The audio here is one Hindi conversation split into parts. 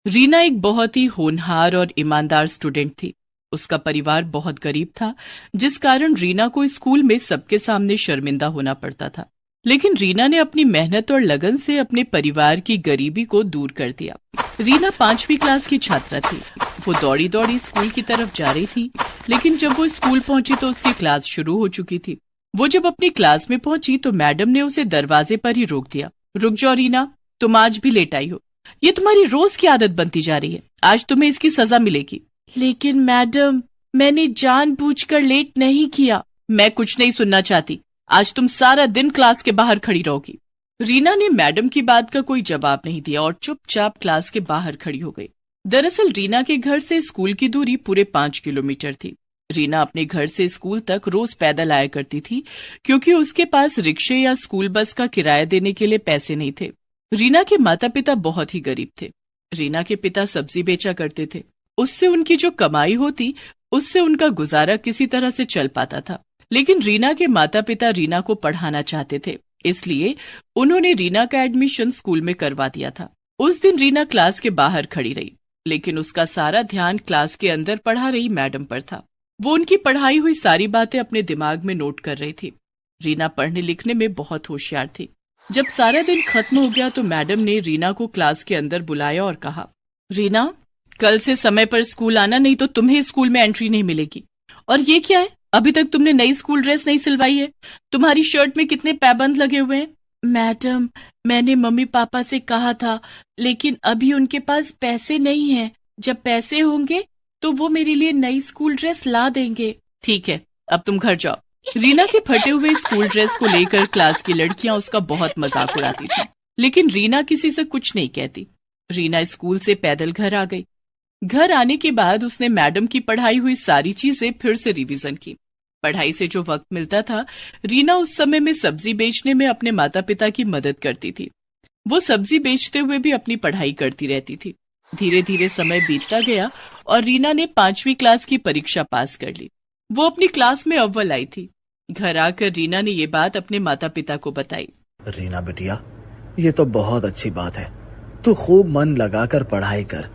रीना एक बहुत ही होनहार और ईमानदार स्टूडेंट थी। उसका परिवार बहुत गरीब था, जिस कारण रीना को स्कूल में सबके सामने शर्मिंदा होना पड़ता था। लेकिन रीना ने अपनी मेहनत और लगन से अपने परिवार की गरीबी को दूर कर दिया। रीना 5वीं क्लास की छात्रा थी। वो दौड़ी दौड़ी स्कूल की तरफ जा रही थी, लेकिन जब वो स्कूल पहुंची तो उसकी क्लास शुरू हो चुकी थी। वो जब अपनी क्लास में पहुंची तो मैडम ने उसे दरवाजे पर ही रोक दिया। रुक जाओ रीना, तुम आज भी लेट आई हो। ये तुम्हारी रोज की आदत बनती जा रही है। आज तुम्हें इसकी सजा मिलेगी। लेकिन मैडम, मैंने जानबूझकर लेट नहीं किया। मैं कुछ नहीं सुनना चाहती। आज तुम सारा दिन क्लास के बाहर खड़ी रहोगी। रीना ने मैडम की बात का कोई जवाब नहीं दिया और चुपचाप क्लास के बाहर खड़ी हो गई। दरअसल रीना के घर से स्कूल की दूरी पूरे 5 किलोमीटर थी। रीना अपने घर से स्कूल तक रोज पैदल आया करती थी, क्योंकि उसके पास रिक्शे या स्कूल बस का किराया देने के लिए पैसे नहीं थे। रीना के माता पिता बहुत ही गरीब थे। रीना के पिता सब्जी बेचा करते थे। उससे उनकी जो कमाई होती, उससे उनका गुजारा किसी तरह से चल पाता था। लेकिन रीना के माता पिता रीना को पढ़ाना चाहते थे, इसलिए उन्होंने रीना का एडमिशन स्कूल में करवा दिया था। उस दिन रीना क्लास के बाहर खड़ी रही, लेकिन उसका सारा ध्यान क्लास के अंदर पढ़ा रही मैडम पर था। वो उनकी पढ़ाई हुई सारी बातें अपने दिमाग में नोट कर रही थी। रीना पढ़ने लिखने में बहुत होशियार थी। जब सारा दिन खत्म हो गया तो मैडम ने रीना को क्लास के अंदर बुलाया और कहा, रीना, कल से समय पर स्कूल आना, नहीं तो तुम्हें स्कूल में एंट्री नहीं मिलेगी। और ये क्या है, अभी तक तुमने नई स्कूल ड्रेस नहीं सिलवाई है। तुम्हारी शर्ट में कितने पैबंद लगे हुए हैं। मैडम, मैंने मम्मी पापा से कहा था, लेकिन अभी उनके पास पैसे नहीं हैं। जब पैसे होंगे तो वो मेरे लिए नई स्कूल ड्रेस ला देंगे। ठीक है, अब तुम घर जाओ। रीना के फटे हुए स्कूल ड्रेस को लेकर क्लास की लड़कियां उसका बहुत मजाक उड़ाती थी, लेकिन रीना किसी से कुछ नहीं कहती। रीना स्कूल से पैदल घर आ गई। घर आने के बाद उसने मैडम की पढ़ाई हुई सारी चीजें फिर से रिवीजन की। पढ़ाई से जो वक्त मिलता था, रीना उस समय में सब्जी बेचने में अपने माता पिता की मदद करती थी। वो सब्जी बेचते हुए भी अपनी पढ़ाई करती रहती थी। धीरे धीरे समय बीतता गया और रीना ने 5वीं क्लास की परीक्षा पास कर ली। वो अपनी क्लास में अव्वल आई थी। घर आकर रीना ने ये बात अपने माता पिता को बताई। रीना बिटिया, ये तो बहुत अच्छी बात है। तू खूब मन लगाकर पढ़ाई कर।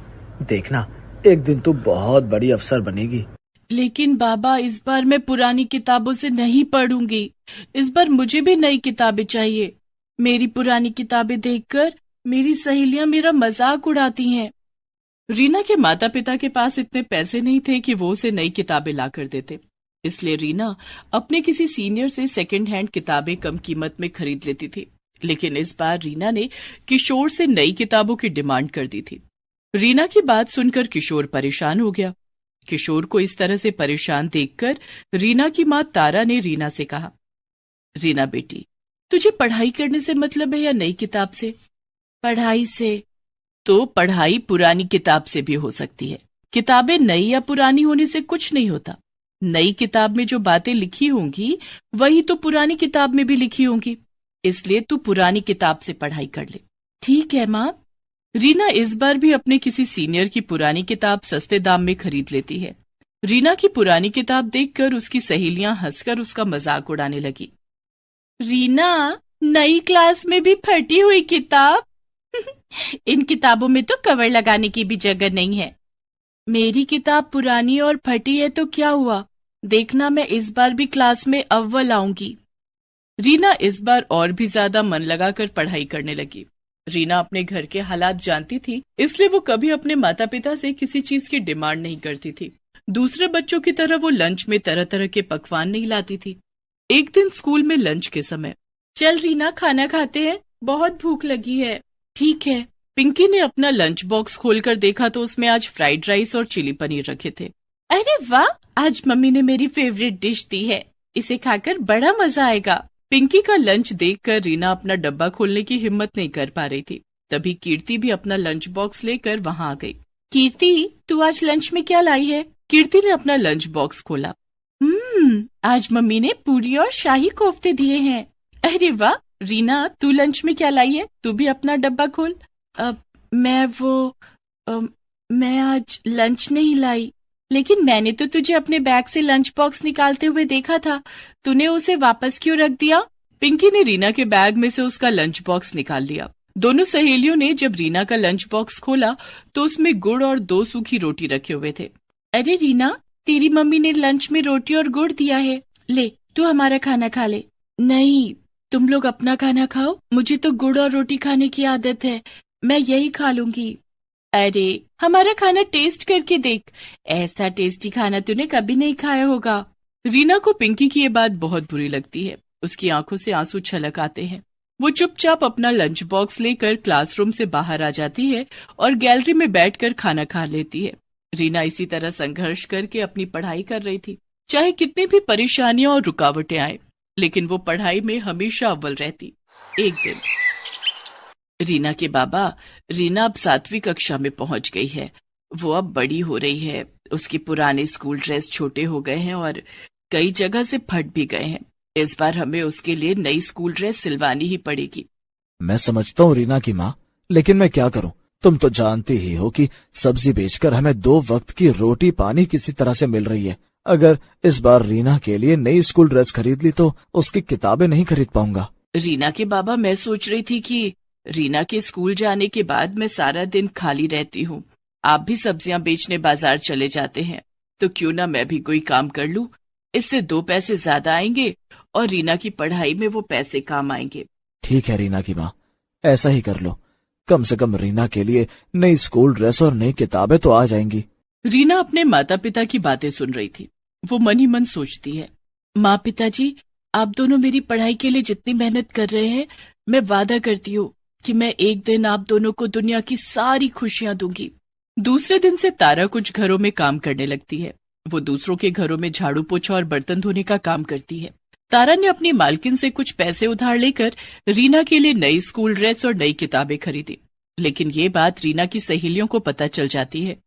देखना, एक दिन तू बहुत बड़ी अफसर बनेगी। लेकिन बाबा, इस बार मैं पुरानी किताबों से नहीं पढ़ूंगी। इस बार मुझे भी नई किताबें चाहिए। मेरी पुरानी किताबें देखकर मेरी सहेलियां मेरा मजाक उड़ाती हैं। रीना के माता पिता के पास इतने पैसे नहीं थे कि वो उसे नई किताबें ला कर देते, इसलिए रीना अपने किसी सीनियर से सेकंड हैंड किताबें कम कीमत में खरीद लेती थी। लेकिन इस बार रीना ने किशोर से नई किताबों की डिमांड कर दी थी। रीना की बात सुनकर किशोर परेशान हो गया। किशोर को इस तरह से परेशान देखकर रीना की मां तारा ने रीना से कहा, रीना बेटी, तुझे पढ़ाई करने से मतलब है या नई किताब से? पढ़ाई से। तो पढ़ाई पुरानी किताब से भी हो सकती है। किताबें नई या पुरानी होने से कुछ नहीं होता। नई किताब में जो बातें लिखी होंगी वही तो पुरानी किताब में भी लिखी होंगी, इसलिए तू पुरानी किताब से पढ़ाई कर ले। ठीक है माँ। रीना इस बार भी अपने किसी सीनियर की पुरानी किताब सस्ते दाम में खरीद लेती है। रीना की पुरानी किताब देखकर उसकी सहेलियां हंसकर उसका मजाक उड़ाने लगी। रीना, नई क्लास में भी फटी हुई किताब? इन किताबों में तो कवर लगाने की भी जगह नहीं है। मेरी किताब पुरानी और फटी है तो क्या हुआ, देखना मैं इस बार भी क्लास में अव्वल आऊंगी। रीना इस बार और भी ज्यादा मन लगाकर पढ़ाई करने लगी। रीना अपने घर के हालात जानती थी, इसलिए वो कभी अपने माता पिता से किसी चीज की डिमांड नहीं करती थी। दूसरे बच्चों की तरह वो लंच में तरह तरह के पकवान नहीं लाती थी। एक दिन स्कूल में लंच के समय, चल रीना, खाना खाते हैं, बहुत भूख लगी है। ठीक है। पिंकी ने अपना लंच बॉक्स खोलकर देखा तो उसमें आज फ्राइड राइस और चिली पनीर रखे थे। अरे वाह, आज मम्मी ने मेरी फेवरेट डिश दी है, इसे खाकर बड़ा मजा आएगा। पिंकी का लंच देखकर रीना अपना डब्बा खोलने की हिम्मत नहीं कर पा रही थी। तभी कीर्ति भी अपना लंच बॉक्स लेकर वहां आ गई। कीर्ति, तू आज लंच में क्या लाई है? कीर्ति ने अपना लंच बॉक्स खोला। आज मम्मी ने पूरी और शाही कोफ्ते दिए हैं। अरे वाह। रीना, तू लंच में क्या लाई है? तू भी अपना डब्बा खोल। मैं आज लंच नहीं लाई। लेकिन मैंने तो तुझे अपने बैग से लंच बॉक्स निकालते हुए देखा था, तूने उसे वापस क्यों रख दिया? पिंकी ने रीना के बैग में से उसका लंच बॉक्स निकाल लिया। दोनों सहेलियों ने जब रीना का लंच बॉक्स खोला तो उसमें गुड़ और 2 सूखी रोटी रखे हुए थे। अरे रीना, तेरी मम्मी ने लंच में रोटी और गुड़ दिया है, ले तू हमारा खाना खा ले। नहीं, तुम लोग अपना खाना खाओ, मुझे तो गुड़ और रोटी खाने की आदत है, मैं यही खा लूंगी। अरे हमारा खाना टेस्ट करके देख, ऐसा टेस्टी खाना तूने कभी नहीं खाया होगा। रीना को पिंकी की ये बात बहुत बुरी लगती है। उसकी आंखों से आंसू छलक आते हैं। वो चुपचाप अपना लंच बॉक्स लेकर क्लासरूम से बाहर आ जाती है और गैलरी में बैठकर खाना खा लेती है। रीना इसी तरह संघर्ष करके अपनी पढ़ाई कर रही थी। चाहे कितनी भी परेशानियां और रुकावटें आए, लेकिन वो पढ़ाई में हमेशा अव्वल रहती। एक दिन रीना के बाबा, रीना अब 7वीं कक्षा में पहुंच गई है, वो अब बड़ी हो रही है, उसके पुराने स्कूल ड्रेस छोटे हो गए हैं और कई जगह से फट भी गए हैं। इस बार हमें उसके लिए नई स्कूल ड्रेस सिलवानी ही पड़ेगी। मैं समझता हूँ रीना की माँ, लेकिन मैं क्या करूँ? तुम तो जानती ही हो कि सब्जी बेचकर हमें 2 वक्त की रोटी पानी किसी तरह से मिल रही है। अगर इस बार रीना के लिए नई स्कूल ड्रेस खरीद ली तो उसकी किताबें नहीं खरीद पाऊंगा। रीना के बाबा, मैं सोच रही थी कि रीना के स्कूल जाने के बाद मैं सारा दिन खाली रहती हूँ, आप भी सब्जियां बेचने बाजार चले जाते हैं, तो क्यों ना मैं भी कोई काम कर लूं, इससे 2 पैसे ज्यादा आएंगे और रीना की पढ़ाई में वो पैसे काम आएंगे। ठीक है रीना की माँ, ऐसा ही कर लो। कम से कम रीना के लिए नई स्कूल ड्रेस और नई किताबें तो आ जाएंगी। रीना अपने माता पिता की बातें सुन रही थी। वो मन ही मन सोचती है, माँ पिताजी, आप दोनों मेरी पढ़ाई के लिए जितनी मेहनत कर रहे हैं, मैं वादा करती हूँ कि मैं एक दिन आप दोनों को दुनिया की सारी खुशियां दूंगी। दूसरे दिन से तारा कुछ घरों में काम करने लगती है। वो दूसरों के घरों में झाड़ू पोछा और बर्तन धोने का काम करती है। तारा ने अपनी मालकिन से कुछ पैसे उधार लेकर रीना के लिए नई स्कूल ड्रेस और नई किताबें खरीदी। लेकिन ये बात रीना की सहेलियों को पता चल जाती है,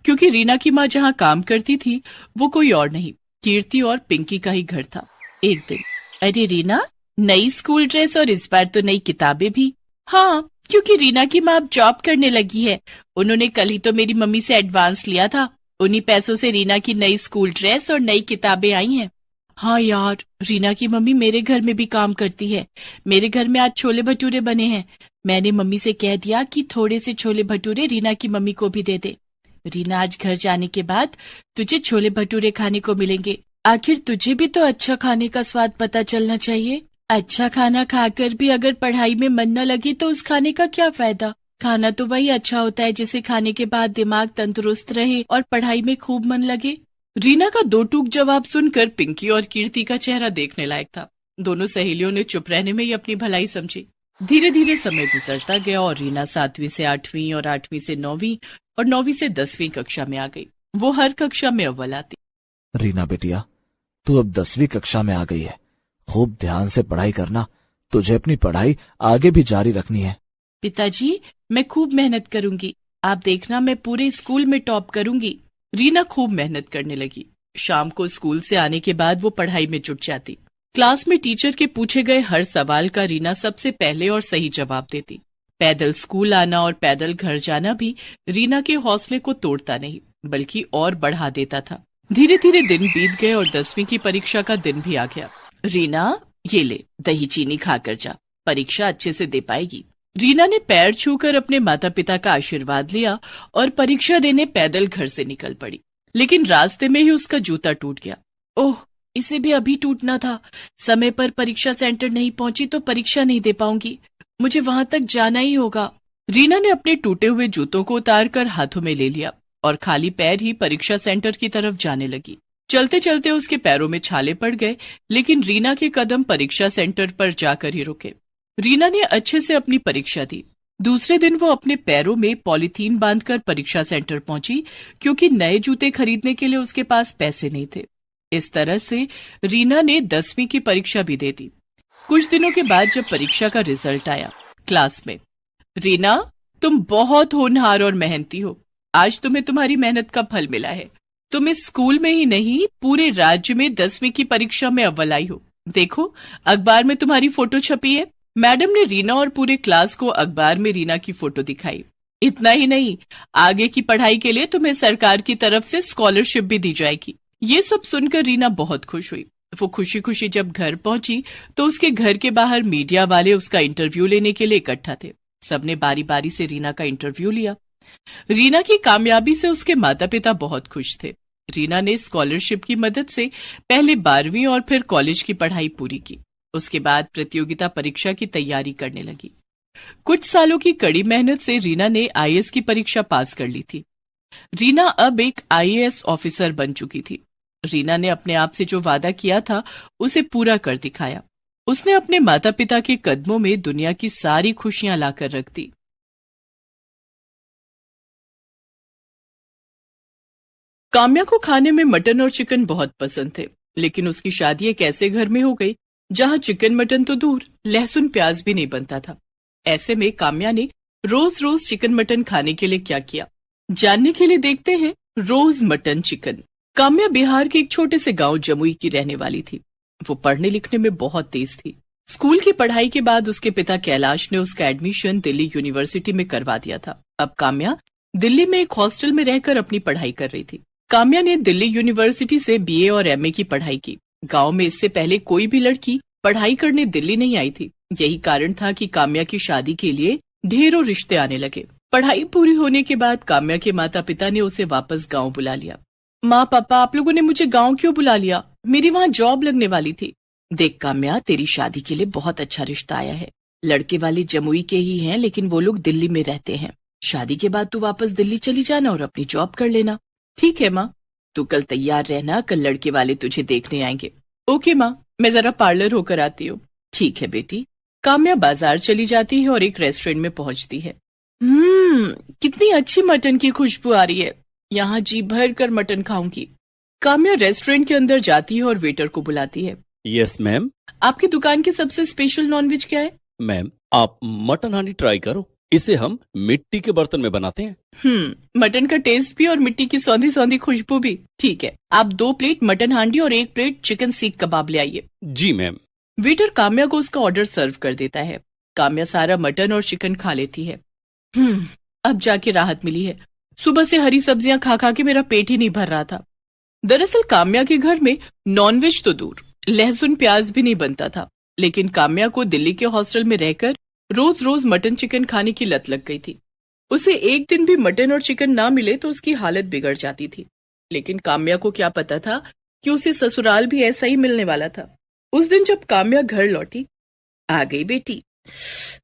क्योंकि रीना की माँ जहाँ काम करती थी वो कोई और नहीं, कीर्ति और पिंकी का ही घर था। एक दिन, अरे रीना, नई स्कूल ड्रेस और इस बार तो नई किताबें भी। हाँ, क्योंकि रीना की माँ अब जॉब करने लगी है, उन्होंने कल ही तो मेरी मम्मी से एडवांस लिया था, उन्हीं पैसों से रीना की नई स्कूल ड्रेस और नई किताबें आई हैं। हाँ यार, रीना की मम्मी मेरे घर में भी काम करती है, मेरे घर में आज छोले भटूरे बने हैं, मैंने मम्मी से कह दिया कि थोड़े से छोले भटूरे रीना की मम्मी को भी दे दे। रीना, आज घर जाने के बाद तुझे छोले भटूरे खाने को मिलेंगे। आखिर तुझे भी तो अच्छा खाने का स्वाद पता चलना चाहिए। अच्छा खाना खाकर भी अगर पढ़ाई में मन न लगे तो उस खाने का क्या फायदा। खाना तो वही अच्छा होता है जिसे खाने के बाद दिमाग तंदुरुस्त रहे और पढ़ाई में खूब मन लगे। रीना का 2 टूक जवाब सुनकर पिंकी और कीर्ति का चेहरा देखने लायक था। दोनों सहेलियों ने चुप रहने में ही अपनी भलाई समझी। धीरे धीरे समय गुजरता गया और रीना 7वीं से 8वीं और 8वीं से 9वीं और 9वीं से 10वीं कक्षा में आ गई। वो हर कक्षा में अव्वल आती। रीना बेटिया, तू अब 10वीं कक्षा में आ गई है, खूब ध्यान से पढ़ाई करना, तुझे अपनी पढ़ाई आगे भी जारी रखनी है। पिताजी, मैं खूब मेहनत करूंगी, आप देखना मैं पूरे स्कूल में टॉप करूंगी। रीना खूब मेहनत करने लगी। शाम को स्कूल से आने के बाद वो पढ़ाई में जुट जाती। क्लास में टीचर के पूछे गए हर सवाल का रीना सबसे पहले और सही जवाब देती। पैदल स्कूल आना और पैदल घर जाना भी रीना के हौसले को तोड़ता नहीं, बल्कि और बढ़ा देता था। धीरे धीरे दिन बीत गए और 10वीं की परीक्षा का दिन भी आ गया। रीना, ये ले, दही चीनी खाकर जा, परीक्षा अच्छे से दे पाएगी। रीना ने पैर छूकर अपने माता पिता का आशीर्वाद लिया और परीक्षा देने पैदल घर से निकल पड़ी। लेकिन रास्ते में ही उसका जूता टूट गया। ओह, इसे भी अभी टूटना था। समय पर परीक्षा सेंटर नहीं पहुंची तो परीक्षा नहीं दे पाऊंगी, मुझे वहां तक जाना ही होगा। रीना ने अपने टूटे हुए जूतों को उतारकर हाथों में ले लिया और खाली पैर ही परीक्षा सेंटर की तरफ जाने लगी। चलते चलते उसके पैरों में छाले पड़ गए, लेकिन रीना के कदम परीक्षा सेंटर पर जाकर ही रुके। रीना ने अच्छे से अपनी परीक्षा दी। दूसरे दिन वो अपने पैरों में पॉलीथीन बांधकर परीक्षा सेंटर पहुंची, क्योंकि नए जूते खरीदने के लिए उसके पास पैसे नहीं थे। इस तरह से रीना ने 10वीं की परीक्षा भी दे दी। कुछ दिनों के बाद जब परीक्षा का रिजल्ट आया, क्लास में, रीना, तुम बहुत होनहार और मेहनती हो, आज तुम्हें तुम्हारी मेहनत का फल मिला है। तुम इस स्कूल में ही नहीं, पूरे राज्य में 10वीं की परीक्षा में अव्वल आई हो। देखो, अखबार में तुम्हारी फोटो छपी है। मैडम ने रीना और पूरे क्लास को अखबार में रीना की फोटो दिखाई। इतना ही नहीं, आगे की पढ़ाई के लिए तुम्हें सरकार की तरफ से स्कॉलरशिप भी दी जाएगी। ये सब सुनकर रीना बहुत खुश हुई। वो खुशी खुशी जब घर पहुंची तो उसके घर के बाहर मीडिया वाले उसका इंटरव्यू लेने के लिए इकट्ठा थे। सबने बारी बारी से रीना का इंटरव्यू लिया। रीना की कामयाबी से उसके माता पिता बहुत खुश थे। रीना ने स्कॉलरशिप की मदद से पहले 12वीं और फिर कॉलेज की पढ़ाई पूरी की। उसके बाद प्रतियोगिता परीक्षा की तैयारी करने लगी। कुछ सालों की कड़ी मेहनत से रीना ने आईएएस की परीक्षा पास कर ली थी। रीना अब एक आईएएस ऑफिसर बन चुकी थी। रीना ने अपने आप से जो वादा किया था उसे पूरा कर दिखाया। उसने अपने माता पिता के कदमों में दुनिया की सारी खुशियां लाकर रख दी। काम्या को खाने में मटन और चिकन बहुत पसंद थे, लेकिन उसकी शादी एक ऐसे घर में हो गई जहां चिकन मटन तो दूर, लहसुन प्याज भी नहीं बनता था। ऐसे में काम्या ने रोज रोज चिकन मटन खाने के लिए क्या किया, जानने के लिए देखते हैं रोज मटन चिकन। काम्या बिहार के एक छोटे से गांव जमुई की रहने वाली थी। वो पढ़ने लिखने में बहुत तेज थी। स्कूल की पढ़ाई के बाद उसके पिता कैलाश ने उसका एडमिशन दिल्ली यूनिवर्सिटी में करवा दिया था। अब काम्या दिल्ली में एक हॉस्टल में रहकर अपनी पढ़ाई कर रही थी। काम्या ने दिल्ली यूनिवर्सिटी से बीए और एमए की पढ़ाई की। गांव में इससे पहले कोई भी लड़की पढ़ाई करने दिल्ली नहीं आई थी। यही कारण था कि काम्या की शादी के लिए ढेरों रिश्ते आने लगे। पढ़ाई पूरी होने के बाद काम्या के माता पिता ने उसे वापस गांव बुला लिया। माँ पापा, आप लोगों ने मुझे गांव क्यों बुला लिया? मेरी वहाँ जॉब लगने वाली थी। देख काम्या, तेरी शादी के लिए बहुत अच्छा रिश्ता आया है। लड़के वाले जमुई के ही हैं, लेकिन वो लोग दिल्ली में रहते हैं। शादी के बाद तू वापस दिल्ली चली जाना और अपनी जॉब कर लेना। ठीक है माँ, तू कल तैयार रहना, कल लड़के वाले तुझे देखने आएंगे। ओके माँ, मैं जरा पार्लर होकर आती हूँ। ठीक है बेटी। काम्या बाजार चली जाती है और एक रेस्टोरेंट में पहुंचती है। कितनी अच्छी मटन की खुशबू आ रही है। यहाँ जी भर कर मटन खाऊंगी। काम्या रेस्टोरेंट के अंदर जाती है और वेटर को बुलाती है। Yes ma'am. आपकी दुकान की सबसे स्पेशल नॉनवेज क्या है? मैम, आप मटन हांडी ट्राई करो। इसे हम मिट्टी के बर्तन में बनाते हैं। मटन का टेस्ट भी और मिट्टी की सौंधी सौंधी खुशबू भी। ठीक है, आप 2 प्लेट मटन हांडी और 1 प्लेट चिकन सीख कबाब ले आइए। जी मैम। वेटर काम्या को उसका ऑर्डर सर्व कर देता है। काम्या सारा मटन और चिकन खा लेती है। अब जाके राहत मिली है। सुबह से हरी सब्जियां खा खा के मेरा पेट ही नहीं भर रहा था। दरअसल काम्या के घर में नॉनवेज तो दूर, लहसुन प्याज भी नहीं बनता था। लेकिन काम्या को दिल्ली के हॉस्टल में रहकर रोज रोज मटन चिकन खाने की लत लग गई थी। उसे एक दिन भी मटन और चिकन ना मिले तो उसकी हालत बिगड़ जाती थी। लेकिन काम्या को क्या पता था कि उसे ससुराल भी ऐसा ही मिलने वाला था। उस दिन जब काम्या घर लौटी, आ गई बेटी?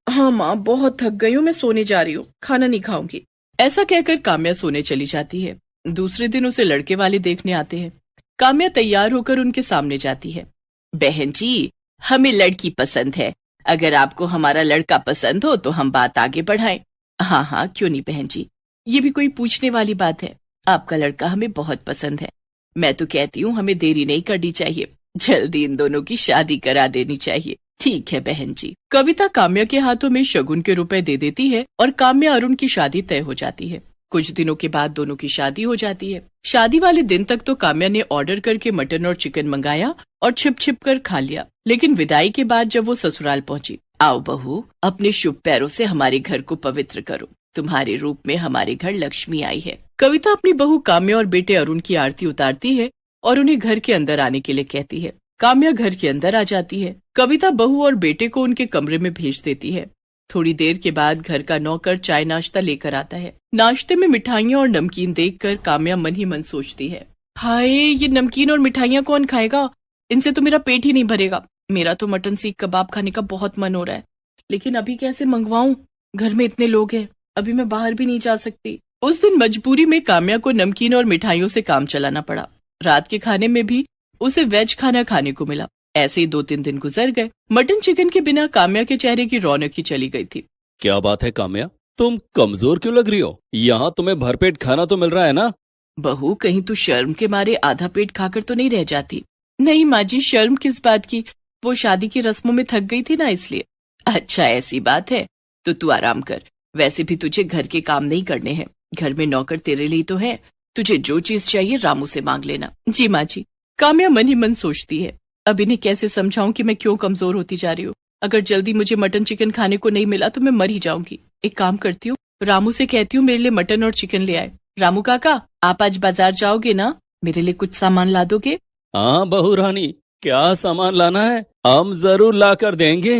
हाँ माँ, बहुत थक गई हूँ, मैं सोने जा रही हूँ, खाना नहीं खाऊंगी। ऐसा कहकर काम्या सोने चली जाती है। दूसरे दिन उसे लड़के वाले देखने आते हैं। काम्या तैयार होकर उनके सामने जाती है। बहन जी, हमें लड़की पसंद है। अगर आपको हमारा लड़का पसंद हो तो हम बात आगे बढ़ाएं। हाँ हाँ, क्यों नहीं बहन जी, ये भी कोई पूछने वाली बात है। आपका लड़का हमें बहुत पसंद है। मैं तो कहती हूँ हमें देरी नहीं करनी चाहिए, जल्दी इन दोनों की शादी करा देनी चाहिए। ठीक है बहन जी। कविता काम्या के हाथों में शगुन के रुपए दे देती है और काम्या अरुण की शादी तय हो जाती है। कुछ दिनों के बाद दोनों की शादी हो जाती है। शादी वाले दिन तक तो काम्या ने ऑर्डर करके मटन और चिकन मंगाया और छिप छिप कर खा लिया। लेकिन विदाई के बाद जब वो ससुराल पहुंची, आओ बहू, अपने शुभ पैरों से हमारे घर को पवित्र करो। तुम्हारे रूप में हमारे घर लक्ष्मी आई है। कविता अपनी बहू काम्या और बेटे अरुण की आरती उतारती है और उन्हें घर के अंदर आने के लिए कहती है। काम्या घर के अंदर आ जाती है। कविता बहू और बेटे को उनके कमरे में भेज देती है। थोड़ी देर के बाद घर का नौकर चाय नाश्ता लेकर आता है। नाश्ते में मिठाइयाँ और नमकीन देखकर काम्या मन ही मन सोचती है, हाय, ये नमकीन और मिठाइयाँ कौन खाएगा? इनसे तो मेरा पेट ही नहीं भरेगा। मेरा तो मटन सीख कबाब खाने का बहुत मन हो रहा है, लेकिन अभी कैसे मंगवाऊं? घर में इतने लोग हैं, अभी मैं बाहर भी नहीं जा सकती। उस दिन मजबूरी में काम्या को नमकीन और मिठाइयों से काम चलाना पड़ा। रात के खाने में भी उसे वेज खाना खाने को मिला। ऐसे ही 2-3 दिन गुजर गए। मटन चिकन के बिना काम्या के चेहरे की रौनक ही चली गई थी। क्या बात है काम्या, तुम कमजोर क्यों लग रही हो? यहाँ तुम्हें भरपेट खाना तो मिल रहा है ना? बहू, कहीं तू शर्म के मारे आधा पेट खाकर तो नहीं रह जाती? नहीं माँ जी, शर्म किस बात की, वो शादी की रस्मों में थक गई थी ना, इसलिए। अच्छा ऐसी बात है, तो तू आराम कर। वैसे भी तुझे घर के काम नहीं करने हैं, घर में नौकर तेरे लिए तो है। तुझे जो चीज चाहिए रामू से मांग लेना। जी माँ जी। काम्या मन ही मन सोचती है, अब इन्हें कैसे समझाऊं कि मैं क्यों कमजोर होती जा रही हूँ। अगर जल्दी मुझे मटन चिकन खाने को नहीं मिला तो मैं मर ही जाऊंगी। एक काम करती हूँ, रामू से कहती हूँ मेरे लिए मटन और चिकन ले आए। रामू काका, आप आज बाजार जाओगे ना? मेरे लिए कुछ सामान ला दोगे? हाँ बहू रानी, क्या सामान लाना है? हम जरूर ला कर देंगे।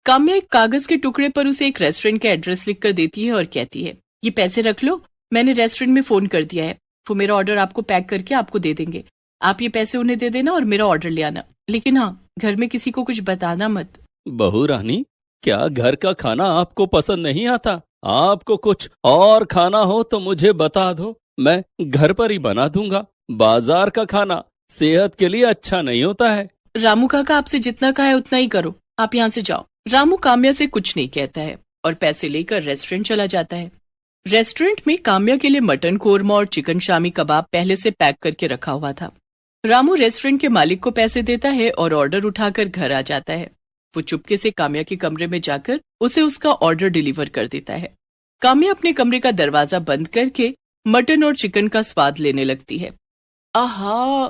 काम्या एक कागज के टुकड़े पर उसे एक रेस्टोरेंट का एड्रेस लिखकर देती है और कहती है, ये पैसे रख लो, मैंने रेस्टोरेंट में फोन कर दिया है, वो मेरा ऑर्डर आपको पैक करके आपको दे देंगे। आप ये पैसे उन्हें दे देना और मेरा ऑर्डर ले आना, लेकिन हाँ, घर में किसी को कुछ बताना मत। बहू रानी, क्या घर का खाना आपको पसंद नहीं आता? आपको कुछ और खाना हो तो मुझे बता दो, मैं घर पर ही बना दूंगा। बाजार का खाना सेहत के लिए अच्छा नहीं होता है। रामू काका आपसे जितना कहा है उतना ही करो, आप यहाँ से जाओ। रामू काम्या से कुछ नहीं कहता है और पैसे लेकर रेस्टोरेंट चला जाता है। रेस्टोरेंट में काम्या के लिए मटन कोरमा और चिकन शामी कबाब पहले से पैक करके रखा हुआ था। रामू रेस्टोरेंट के मालिक को पैसे देता है और ऑर्डर उठाकर घर आ जाता है। वो चुपके से काम्या के कमरे में जाकर उसे उसका ऑर्डर डिलीवर कर देता है। काम्या अपने कमरे का दरवाजा बंद करके मटन और चिकन का स्वाद लेने लगती है। आहा,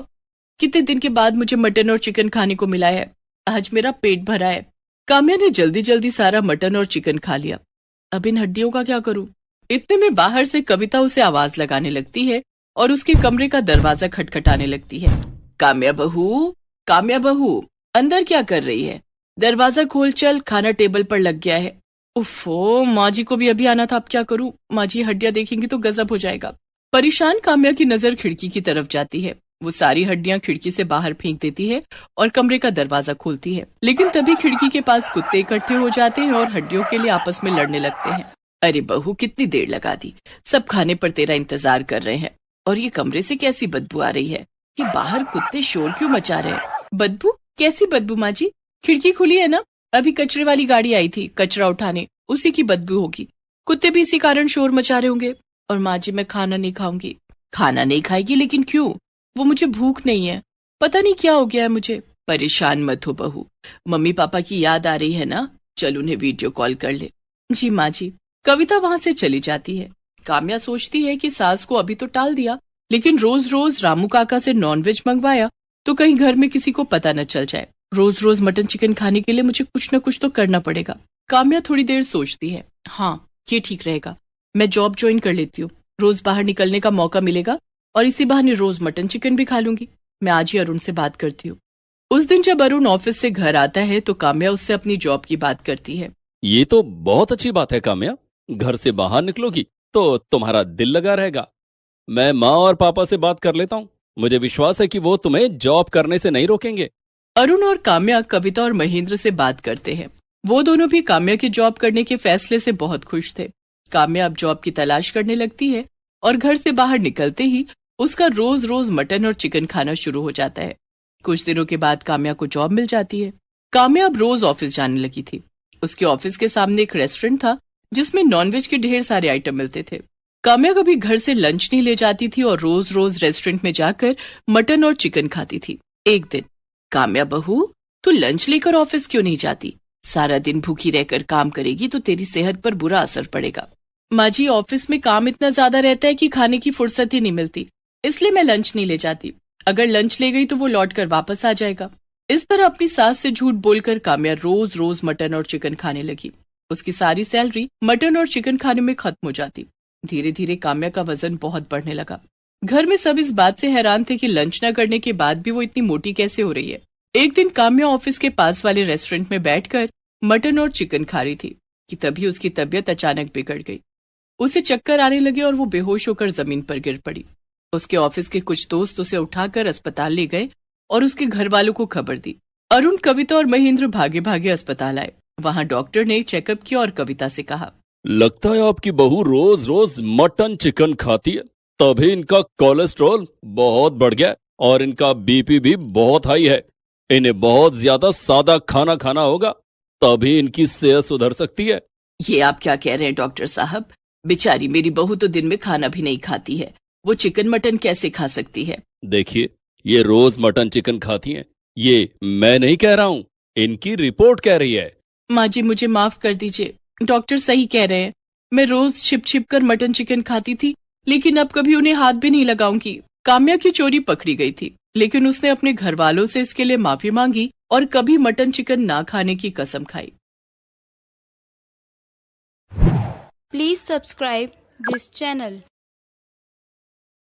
कितने दिन के बाद मुझे मटन और चिकन खाने को मिला है, आज मेरा पेट भरा है। काम्या ने जल्दी जल्दी सारा मटन और चिकन खा लिया। अब इन हड्डियों का क्या करूं? इतने में बाहर से कविता उसे आवाज लगाने लगती है और उसके कमरे का दरवाजा खटखटाने लगती है। काम्या बहू, काम्या बहू, अंदर क्या कर रही है? दरवाजा खोल चल, खाना टेबल पर लग गया है। उफ़ो, माँ जी को भी अभी आना था, अब क्या करूं? माँ जी हड्डियां देखेंगी तो गजब हो जाएगा। परेशान काम्या की नजर खिड़की की तरफ जाती है। वो सारी हड्डियां खिड़की से बाहर फेंक देती है और कमरे का दरवाजा खोलती है, लेकिन तभी खिड़की के पास कुत्ते इकट्ठे हो जाते हैं और हड्डियों के लिए आपस में लड़ने लगते हैं। अरे बहू, कितनी देर लगा दी, सब खाने पर तेरा इंतजार कर रहे हैं और ये कमरे से कैसी बदबू आ रही है कि बाहर कुत्ते शोर क्यों मचा रहे हैं? बदबू? कैसी बदबू माँ जी? खिड़की खुली है ना, अभी कचरे वाली गाड़ी आई थी कचरा उठाने, उसी की बदबू होगी। कुत्ते भी इसी कारण शोर मचा रहे होंगे। और माँ जी, मैं खाना नहीं खाऊंगी। खाना नहीं खाएगी? लेकिन क्यों? वो मुझे भूख नहीं है, पता नहीं क्या हो गया है मुझे। परेशान मत हो बहू, मम्मी पापा की याद आ रही है ना, चल उन्हें वीडियो कॉल कर ले। जी माँ जी। कविता वहां से चली जाती है। काम्या सोचती है कि सास को अभी तो टाल दिया, लेकिन रोज रोज रामू काका से नॉनवेज मंगवाया तो कहीं घर में किसी को पता न चल जाए। रोज रोज मटन चिकन खाने के लिए मुझे कुछ न कुछ तो करना पड़ेगा। काम्या थोड़ी देर सोचती है, हाँ ये ठीक रहेगा, मैं जॉब ज्वाइन कर लेती हूँ, रोज बाहर निकलने का मौका मिलेगा और इसी बहाने रोज मटन चिकन भी खा लूंगी। मैं आज ही अरुण से बात करती हूँ। उस दिन जब अरुण ऑफिस से घर आता है तो काम्या उससे अपनी जॉब की बात करती है। ये तो बहुत अच्छी बात है काम्या, घर से बाहर निकलोगी तो तुम्हारा दिल लगा रहेगा। मैं माँ और पापा से बात कर लेता हूँ, मुझे विश्वास है कि वो तुम्हें जॉब करने से नहीं रोकेंगे। अरुण और काम्या कविता और महेंद्र से बात करते हैं। वो दोनों भी काम्या के जॉब करने के फैसले से बहुत खुश थे। काम्या अब जॉब की तलाश करने लगती है और घर से बाहर निकलते ही उसका रोज रोज मटन और चिकन खाना शुरू हो जाता है। कुछ दिनों के बाद काम्या को जॉब मिल जाती है। काम्या अब रोज ऑफिस जाने लगी थी। उसके ऑफिस के सामने एक रेस्टोरेंट था जिसमें नॉनवेज के ढेर सारे आइटम मिलते थे। काम्या कभी घर से लंच नहीं ले जाती थी और रोज रोज रेस्टोरेंट में जाकर मटन और चिकन खाती थी। एक दिन, काम्या बहू, तू लंच लेकर ऑफिस क्यों नहीं जाती? सारा दिन भूखी रहकर काम करेगी तो तेरी सेहत पर बुरा असर पड़ेगा। माँ जी, ऑफिस में काम इतना ज्यादा रहता है कि खाने की फुर्सत ही नहीं मिलती, इसलिए मैं लंच नहीं ले जाती। अगर लंच ले गई तो वो लौट कर वापस आ जाएगा। इस तरह अपनी सास से झूठ बोलकर काम्या रोज रोज मटन और चिकन खाने लगी। उसकी सारी सैलरी मटन और चिकन खाने में खत्म हो जाती। धीरे धीरे काम्या का वजन बहुत बढ़ने लगा। घर में सब इस बात से हैरान थे कि लंच न करने के बाद भी वो इतनी मोटी कैसे हो रही है। एक दिन काम्या ऑफिस के पास वाले रेस्टोरेंट में बैठकर मटन और चिकन खा रही थी कि तभी उसकी तबीयत अचानक बिगड़ गई। उसे चक्कर आने लगे और वो बेहोश होकर जमीन पर गिर पड़ी। उसके ऑफिस के कुछ दोस्त उसे उठाकर अस्पताल ले गए और उसके घर वालों को खबर दी। अरुण, कविता और महेंद्र भागे भागे अस्पताल आए। वहां डॉक्टर ने चेकअप किया और कविता से कहा, लगता है आपकी बहू रोज रोज मटन चिकन खाती है, तभी इनका कोलेस्ट्रॉल बहुत बढ़ गया और इनका बीपी भी बहुत हाई है। इन्हें बहुत ज्यादा सादा खाना खाना होगा, तभी इनकी सेहत सुधर सकती है। ये आप क्या कह रहे हैं डॉक्टर साहब? बेचारी मेरी बहू तो दिन में खाना भी नहीं खाती है, वो चिकन मटन कैसे खा सकती है? देखिए, ये रोज मटन चिकन खाती हैं, ये मैं नहीं कह रहा हूँ, इनकी रिपोर्ट कह रही है। माँ जी, मुझे माफ कर दीजिए, डॉक्टर सही कह रहे हैं। मैं रोज छिप छिप कर मटन चिकन खाती थी, लेकिन अब कभी उन्हें हाथ भी नहीं लगाऊंगी। काम्या की चोरी पकड़ी गई थी, लेकिन उसने अपने घर वालों से इसके लिए माफी मांगी और कभी मटन चिकन ना खाने की कसम खाई। Please subscribe this channel.